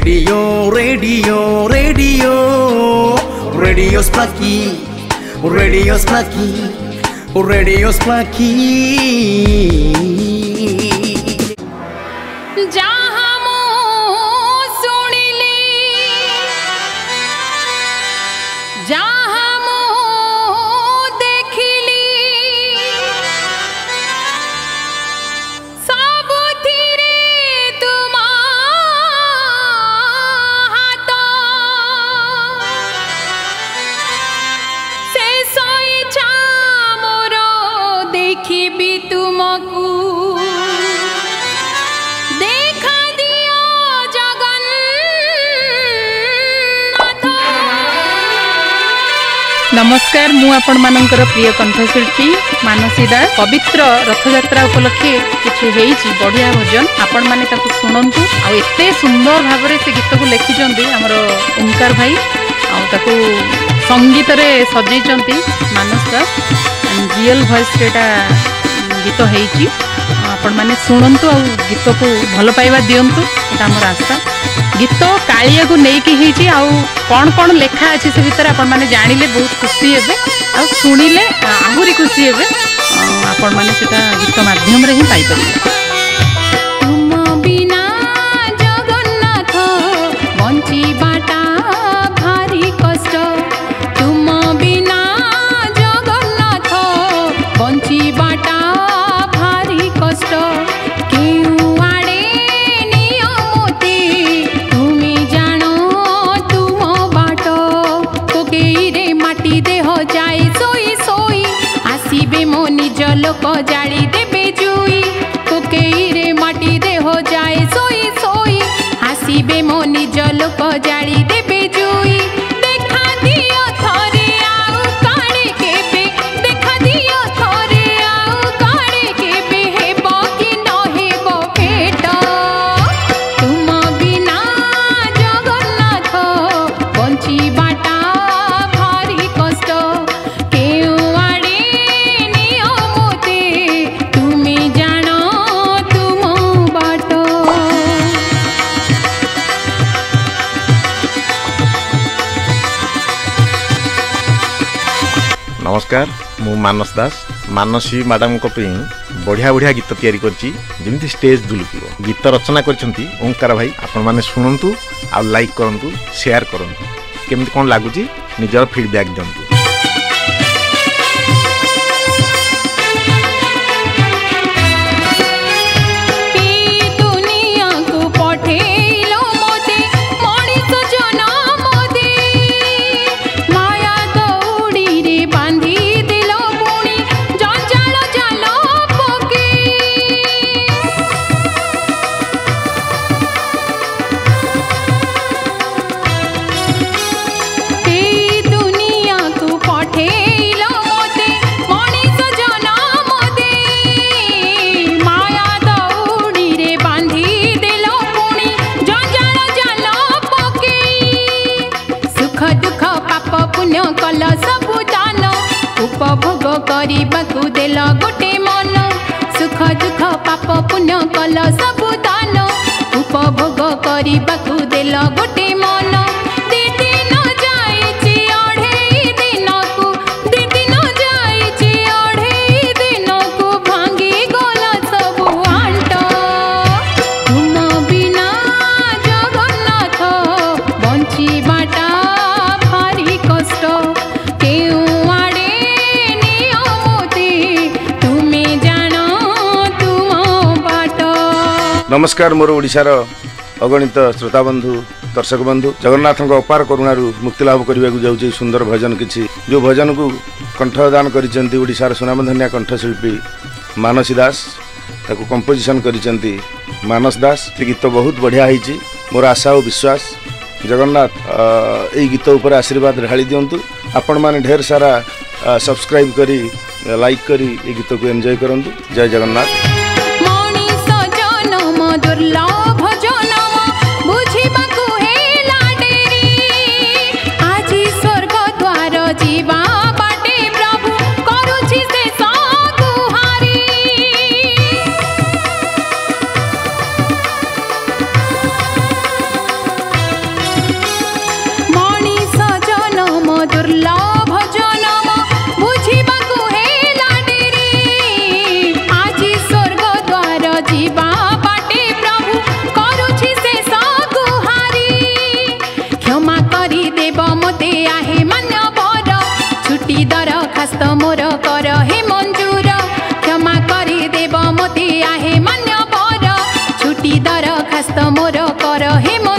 Radio, radio, radio, Radio Splaky, Radio Splaky, Radio Splaky. नमस्कार मु आपण मानकर प्रिय कंठशिल्पी मानसी दास पवित्र रथयात्रा उपलक्षे किछि हेइछि बढ़िया भजन आपण माने ताकू सुनंतु आ एते सुंदर भाव से गीत को लिखिचंती हमर ओंकार भाई आ ताकू संगीत रे सजैचंती मानस दास रियल वॉइस रेटा गीत हेइछि आपण माने सुनंतु आ गीत को भल पाइबा दियंतु एटा हमर आशा गीत कालिया को नेकी हेछि आ कौन कौन लेखा अच्छे से भीतर आपण माने जानिले बहुत खुशी हेबे आ सुनिले आहुरी खुशी हेबे आपण माने सेटा गीत माध्यम रे ही पाई परिबे। तुम बिना जगन्नाथ बंचीबाटा भारी कष्ट तुम बिना जगन्नाथ बंचीबाटा भारी कष्ट लोक जाली देबे जुई कोकेई रे माटी दे हो जाए सोई सोई हासीबे मो निज लोक जाली देबे जुई देखा दियो थरे आउ काणे केबे देखा दियो थरे आउ काणे केबे हेबो कि न हेबो भेट तुम बिना जगन्नाथ बंचीबाटा भारी कष्ट नमस्कार मु मानस दास मानसी मैडम को बढ़िया बढ़िया गीत तैयारी करची जेमिति स्टेज दुलुकिबो गीत रचना करछंती ओंकार भाई आपण माने सुनंतु आ लाइक करंतु शेयर करंतु केमिति कोन लागुची निजर फीडबैक दंतु। उपभोग करबाकू देल गोटे मन सुख दुख पाप पुण्य कल सबु दान उपभोग करबाकू देल गोटे मन नमस्कार मोर ओडिशार अगणित श्रोता बंधु दर्शक बंधु जगन्नाथ अपार करुणारू मुक्ति लाभ करने को जाऊँगी सुंदर भजन किसी जो भजन को कंठदान कर ओडिशार सुनामधन्या कंठशिल्पी मानसी दास ताको कंपोजिशन करिसेंती मानस दास गीत बहुत बढ़िया होईची मोर आशा और विश्वास जगन्नाथ ए गीत उपर आशीर्वाद ढाली दिंतु आपण माने ढेर सारा सब्सक्राइब करी लाइक करी ए गीत को एंजॉय करंतु। जय जगन्नाथ। दुर्लभ जनम बुझिबाकू हेला डेरी आजी स्वर्ग द्वार जीवा बाटे प्रभु करूछि से गुहारी ହେମ